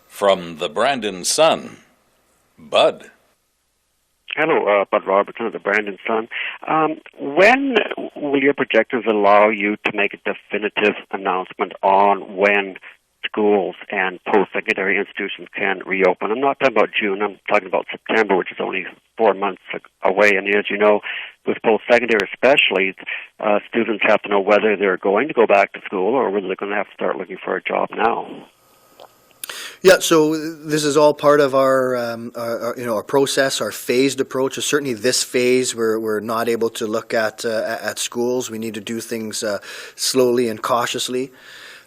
From the Brandon Sun, Bud. Hello, Bud Robertson of the Brandon Sun. When will your projections allow you to make a definitive announcement on when schools and post-secondary institutions can reopen? I'm not talking about June, I'm talking about September, which is only 4 months away. And as you know, with post-secondary especially, students have to know whether they're going to go back to school or whether they're going to have to start looking for a job now. Yeah, so this is all part of our process, our phased approach. So certainly this phase we're not able to look at schools. We need to do things slowly and cautiously.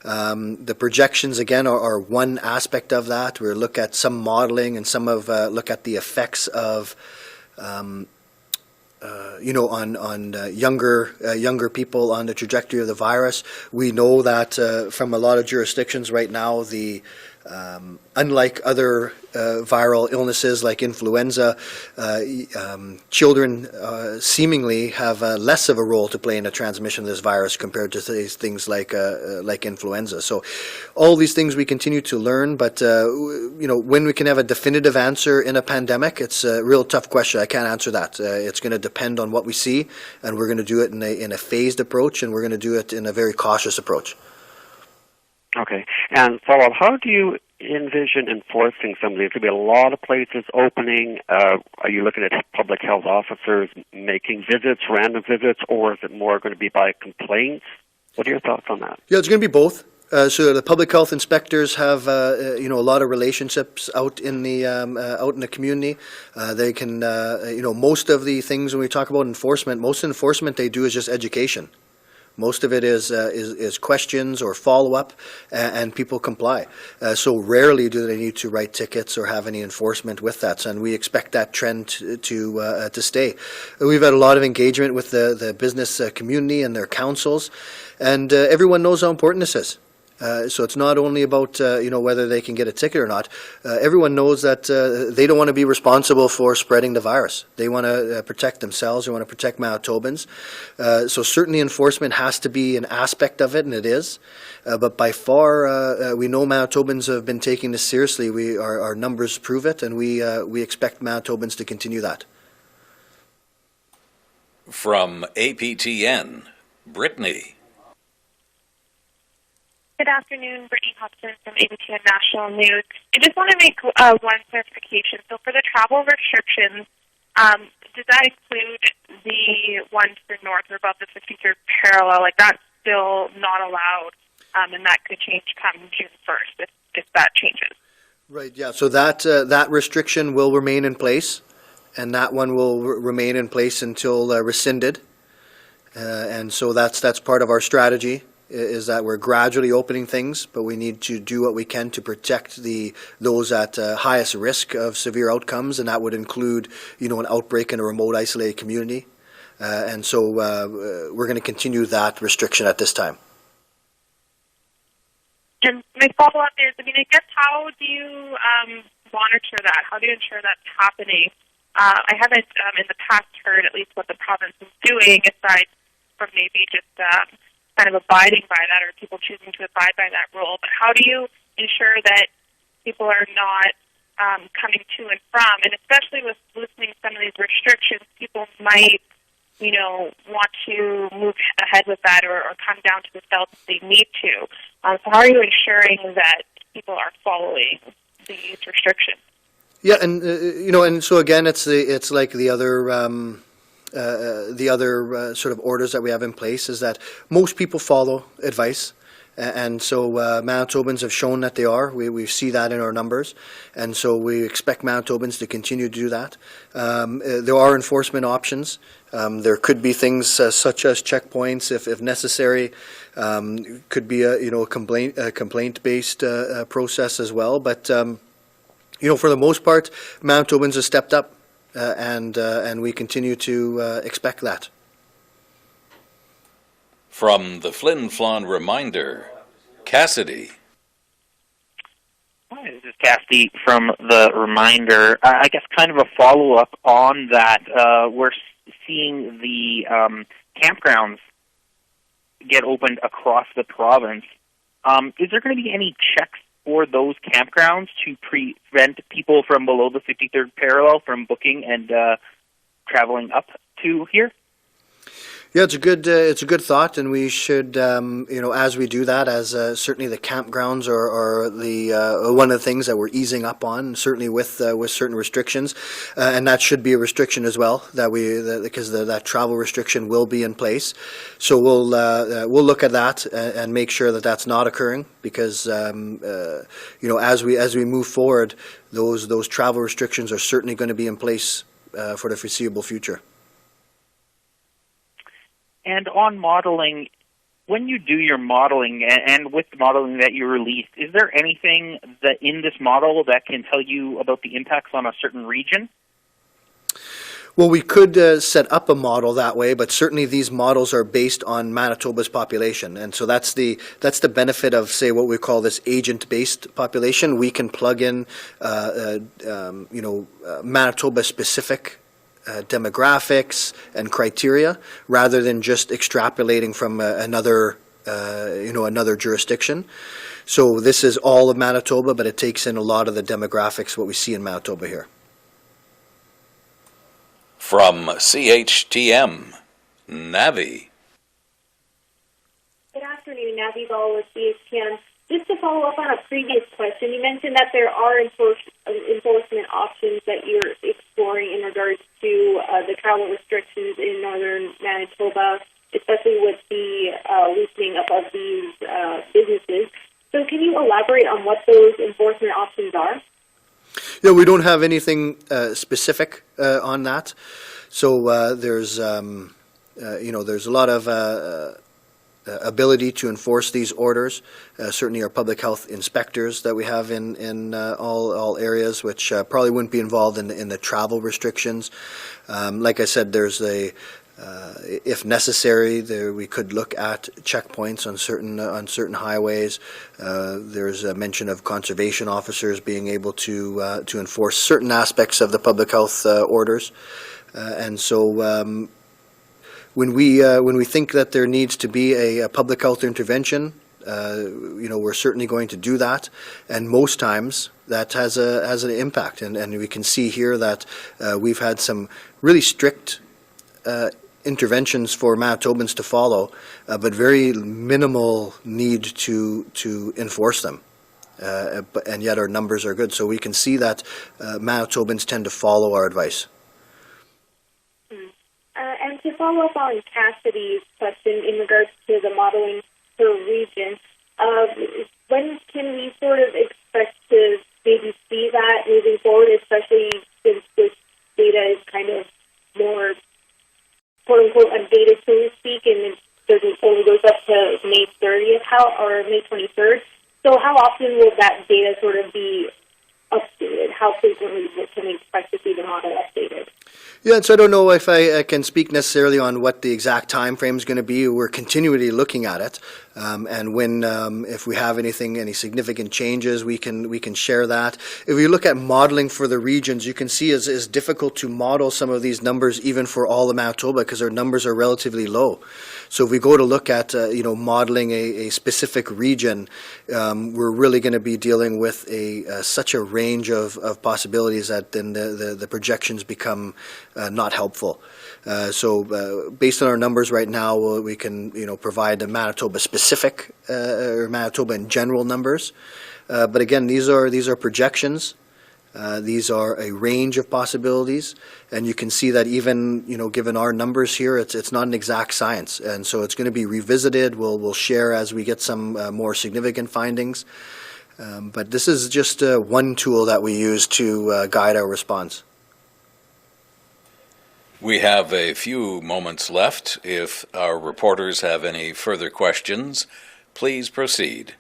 The projections, again, are one aspect of that. We look at some modeling and some of look at the effects of on younger people on the trajectory of the virus. We know that from a lot of jurisdictions right now, unlike other viral illnesses like influenza, children seemingly have less of a role to play in the transmission of this virus compared to things like influenza. So all these things we continue to learn, but when we can have a definitive answer in a pandemic, it's a real tough question. I can't answer that. It's going to depend on what we see, and we're going to do it in a phased approach, and we're going to do it in a very cautious approach. Okay. And follow-up, how do you envision enforcing some of these? There'll be a lot of places opening. Are you looking at public health officers making visits, random visits, or is it more going to be by complaints? What are your thoughts on that? Yeah, it's going to be both. So the public health inspectors have, a lot of relationships out in the community. They can, most of the things when we talk about enforcement, most enforcement they do is just education. Most of it is questions or follow-up, and people comply. So rarely do they need to write tickets or have any enforcement with that, and we expect that trend to stay. We've had a lot of engagement with the business community and their councils, and everyone knows how important this is. So it's not only about whether they can get a ticket or not. Everyone knows that they don't want to be responsible for spreading the virus. They want to protect themselves. They want to protect Manitobans. So certainly enforcement has to be an aspect of it, and it is. But by far, we know Manitobans have been taking this seriously. Our numbers prove it, and we expect Manitobans to continue that. From APTN, Brittany. Good afternoon, Brittany Hobson from ABTN National News. I just want to make one clarification. So for the travel restrictions, does that include the ones for north or above the 53rd parallel? Like that's still not allowed, and that could change come June 1st if that changes. Right, yeah. So that restriction will remain in place, and that one will remain in place until rescinded. And so that's part of our strategy, is that we're gradually opening things, but we need to do what we can to protect those at highest risk of severe outcomes, and that would include, an outbreak in a remote, isolated community. And so we're going to continue that restriction at this time. And my follow-up is, I guess how do you monitor that? How do you ensure that's happening? I haven't in the past heard at least what the province is doing, aside from maybe just kind of abiding by that or people choosing to abide by that rule. But how do you ensure that people are not coming to and from? And especially with loosening some of these restrictions, people might, want to move ahead with that or come down to the cells if they need to. So how are you ensuring that people are following these restrictions? Yeah, and and so again, it's like the other sort of orders that we have in place, is that most people follow advice, and so Manitobans have shown that they are. We see that in our numbers, and so we expect Manitobans to continue to do that. There are enforcement options. There could be things such as checkpoints if necessary. Could be a complaint-based process as well, but for the most part, Manitobans have stepped up. And we continue to expect that. From the Flin Flon Reminder, Cassidy. Hi, this is Cassidy from the Reminder. I guess kind of a follow-up on that. We're seeing the campgrounds get opened across the province. Is there going to be any checks for those campgrounds to prevent people from below the 53rd parallel from booking and traveling up to here? Yeah, it's a good thought, and we should, as we do that, as certainly the campgrounds are the one of the things that we're easing up on, certainly with certain restrictions, and that should be a restriction as well, because that travel restriction will be in place. So we'll look at that and make sure that that's not occurring, because as we move forward, those travel restrictions are certainly going to be in place for the foreseeable future. And on modeling, when you do your modeling, and with the modeling that you released, is there anything that in this model that can tell you about the impacts on a certain region? Well, we could set up a model that way, but certainly these models are based on Manitoba's population, and so that's the benefit of, say, what we call this agent-based population. We can plug in, Manitoba-specific demographics and criteria, rather than just extrapolating from another jurisdiction. So this is all of Manitoba, but it takes in a lot of the demographics, what we see in Manitoba here. From CHTM, Navi. Good afternoon, Navi Ball with CHTM. Just to follow up on a previous question, you mentioned that there are enforcement options that you're exploring in regards to the travel restrictions in northern Manitoba. especially with the loosening up of these businesses. So can you elaborate on what those enforcement options are? Yeah, we don't have anything specific on that. So there's there's a lot of ability to enforce these orders. Certainly our public health inspectors that we have in all areas, which probably wouldn't be involved in the travel restrictions. Like I said, there's if necessary, we could look at checkpoints on certain highways. There's a mention of conservation officers being able to enforce certain aspects of the public health orders, and so when we think that there needs to be a public health intervention, we're certainly going to do that, and most times that has an impact, and we can see here that we've had some really strict interventions for Manitobans to follow, but very minimal need to enforce them. And yet our numbers are good. So we can see that Manitobans tend to follow our advice. And to follow up on Cassidy's question in regards to the modeling per region, when can we sort of expect to maybe see that moving forward, especially since this data is kind of more quote-unquote undated, so to speak, and it only goes up to May 30th or May 23rd. So how often will that data sort of be updated? How frequently can we expect to see the model updated? Yeah, and so I don't know if I can speak necessarily on what the exact time frame is going to be. We're continually looking at it, and when if we have any significant changes, we can share that. If we look at modeling for the regions, you can see it's difficult to model some of these numbers even for all of Manitoba because our numbers are relatively low. So if we go to look at modeling a specific region, we're really going to be dealing with such a range of possibilities that then the projections become not helpful. So based on our numbers right now, we can provide the Manitoba specific or Manitoba in general numbers. But again, these are projections. These are a range of possibilities, and you can see that even given our numbers here, it's not an exact science, and so it's going to be revisited. We'll share as we get some more significant findings. But this is just one tool that we use to guide our response. We have a few moments left. If our reporters have any further questions, please proceed.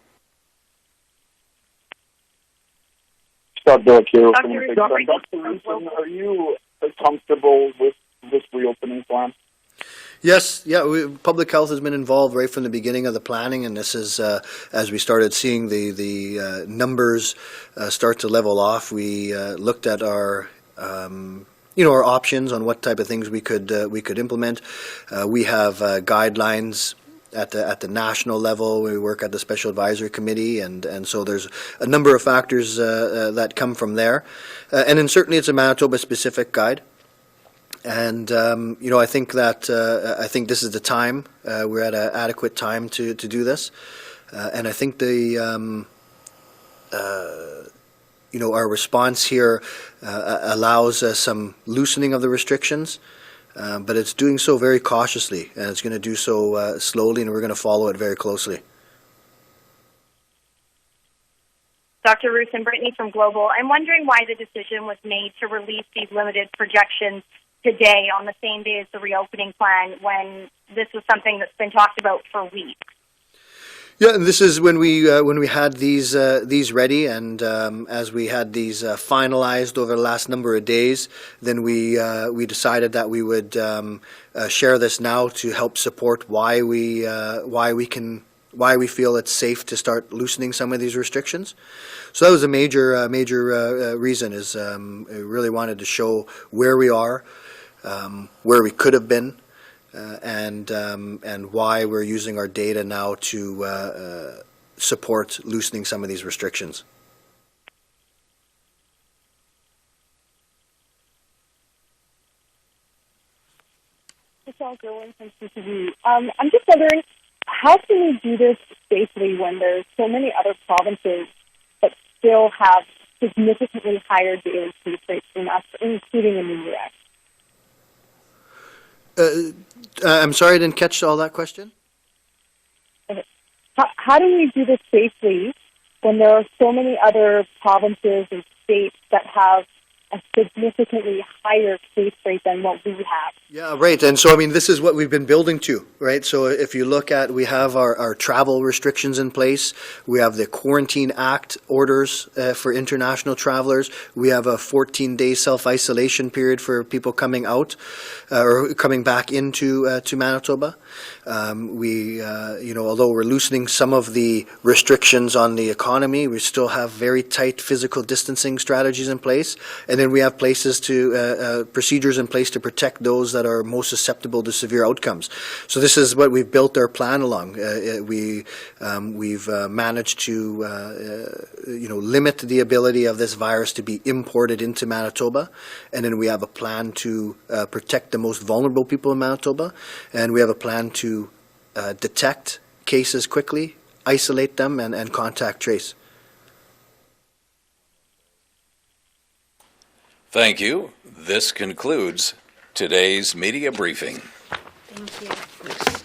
Scott Billick here. Dr. Roussin, are you comfortable with this reopening plan? Yes, public health has been involved right from the beginning of the planning, and this is as we started seeing the numbers start to level off. We looked at our our options on what type of things we could implement. We have guidelines at the national level. We work at the Special Advisory Committee, and so there's a number of factors that come from there. And then certainly it's a Manitoba-specific guide. And I think that I think this is the time. We're at an adequate time to do this, and I think our response here allows some loosening of the restrictions, but it's doing so very cautiously, and it's going to do so slowly, and we're going to follow it very closely. Dr. Roussin, Brittany from Global. I'm wondering why the decision was made to release these limited projections today on the same day as the reopening plan when this was something that's been talked about for weeks. Yeah, and this is when we had these ready, and as we had these finalized over the last number of days, then we decided that we would share this now to help support why we feel it's safe to start loosening some of these restrictions. So that was a major reason. Is we really wanted to show where we are, where we could have been. And why we're using our data now to support loosening some of these restrictions. Michelle Gerwin from CTV. I'm just wondering, how can we do this safely when there's so many other provinces that still have significantly higher daily case rates than us, including in the U.S.? I'm sorry, I didn't catch all that question. How do we do this safely when there are so many other provinces and states that have a significantly higher case rate than what we have? Yeah, right. And so, I mean, this is what we've been building to, right? So if you look at, we have our travel restrictions in place. We have the Quarantine Act orders for international travelers. We have a 14-day self-isolation period for people coming out or coming back into to Manitoba. Although we're loosening some of the restrictions on the economy, we still have very tight physical distancing strategies in place. And then we have procedures in place to protect those that are most susceptible to severe outcomes. So this is what we've built our plan along. We've managed to limit the ability of this virus to be imported into Manitoba, and then we have a plan to protect the most vulnerable people in Manitoba, and we have a plan to detect cases quickly, isolate them, and contact trace. Thank you. This concludes today's media briefing. Thank you.